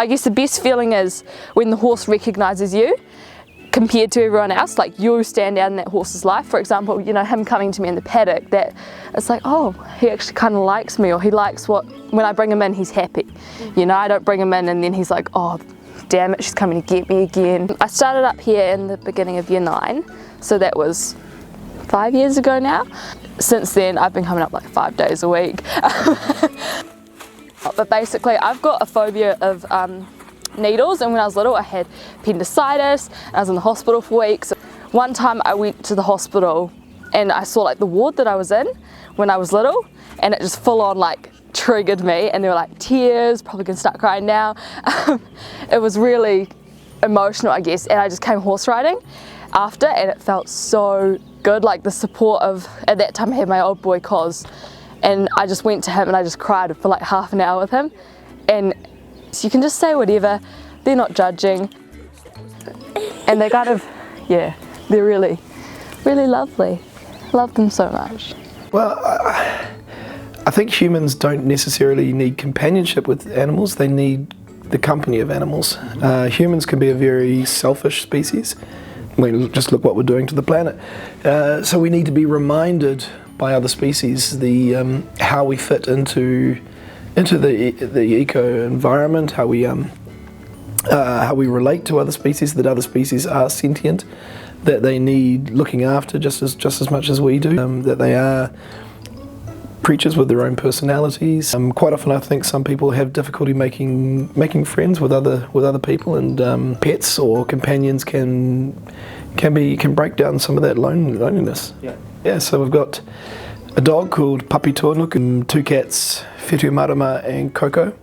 I guess the best feeling is when the horse recognises you compared to everyone else, like you stand out in that horse's life. For example, you know, him coming to me in the paddock, that it's like, oh, he actually kind of likes me, or he likes when I bring him in, he's happy. You know, I don't bring him in and then he's like, oh, damn it, she's coming to get me again. I started up here in the beginning of year 9, so that was 5 years ago now. Since then, I've been coming up like 5 days a week. But basically, I've got a phobia of needles, and when I was little I had appendicitis and I was in the hospital for weeks. One time I went to the hospital and I saw like the ward that I was in when I was little, and it just full on like triggered me, and there were like tears, probably gonna start crying now. It was really emotional, I guess, and I just came horse riding after, and it felt so good, like the support of, at that time I had my old boy Cos, and I just went to him and I just cried for like half an hour with him, and so you can just say whatever, they're not judging, and they kind of, yeah, they're really, really lovely. Love them so much. Well, I think humans don't necessarily need companionship with animals, they need the company of animals. Humans can be a very selfish species. I mean, just look what we're doing to the planet. So we need to be reminded by other species how we fit into the eco environment, how we relate to other species, that other species are sentient, that they need looking after just as much as we do, that they are creatures with their own personalities. Quite often I think some people have difficulty making friends with other people, and pets or companions can break down some of that loneliness. Yeah, so we've got a dog called Papi Tōnuk and 2 cats, Whetū Marama and Coco.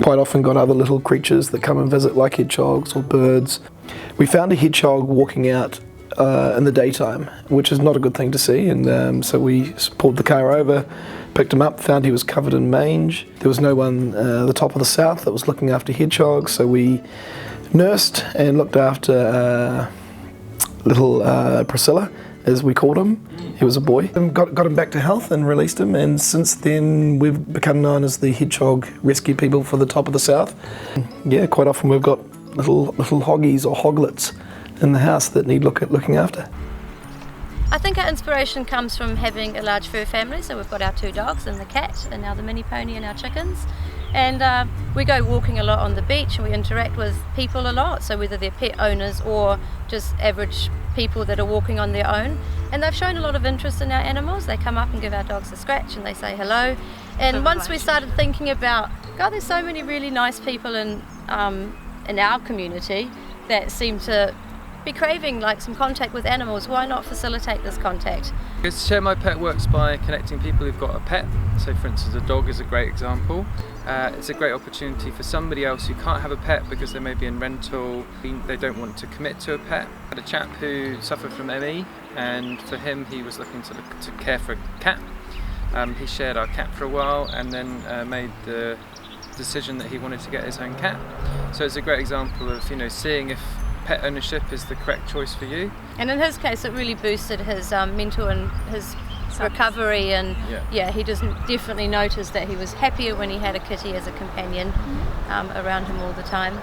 Quite often got other little creatures that come and visit, like hedgehogs or birds. We found a hedgehog walking out in the daytime, which is not a good thing to see, and so we pulled the car over, picked him up, found he was covered in mange. There was no one at the top of the south that was looking after hedgehogs, so we nursed and looked after little Priscilla, as we called him. He was a boy. And got him back to health and released him, and since then we've become known as the hedgehog rescue people for the top of the south. Yeah, quite often we've got little hoggies or hoglets in the house that need looking after. I think our inspiration comes from having a large fur family, so we've got our 2 dogs and the cat, and now the mini pony and our chickens. And we go walking a lot on the beach, and we interact with people a lot, so whether they're pet owners or just average people that are walking on their own. And they've shown a lot of interest in our animals. They come up and give our dogs a scratch and they say hello. And once we started thinking about, God, there's so many really nice people in our community that seem to be craving like some contact with animals, why not facilitate this contact? Share My Pet works by connecting people who've got a pet. So for instance, a dog is a great example. It's a great opportunity for somebody else who can't have a pet because they may be in rental, they don't want to commit to a pet. I had a chap who suffered from ME, and for him he was looking to care for a cat. He shared our cat for a while and then made the decision that he wanted to get his own cat. So it's a great example of, you know, seeing if pet ownership is the correct choice for you. And in his case it really boosted his mental and his recovery, and yeah, he just definitely noticed that he was happier when he had a kitty as a companion around him all the time.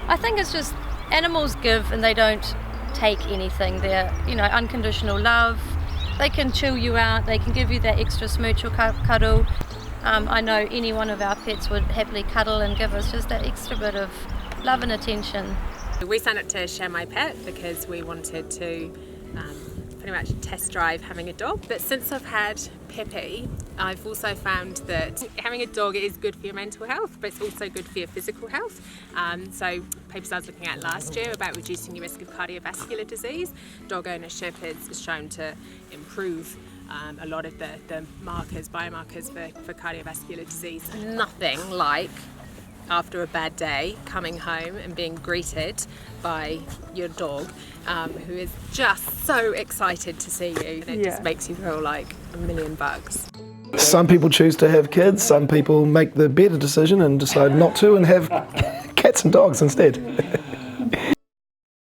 I think it's just animals give and they don't take anything. They're, you know, unconditional love. They can chill you out, they can give you that extra smooch or cuddle. I know any one of our pets would happily cuddle and give us just that extra bit of love and attention. We signed up to Share My Pet because we wanted to pretty much test drive having a dog. But since I've had Peppy, I've also found that having a dog is good for your mental health, but it's also good for your physical health. So papers I was looking at last year about reducing your risk of cardiovascular disease. Dog ownership is shown to improve a lot of the biomarkers for cardiovascular disease. Nothing like, after a bad day, coming home and being greeted by your dog, who is just so excited to see you, and it just makes you feel like $1,000,000. Some people choose to have kids, some people make the better decision and decide not to and have cats and dogs instead.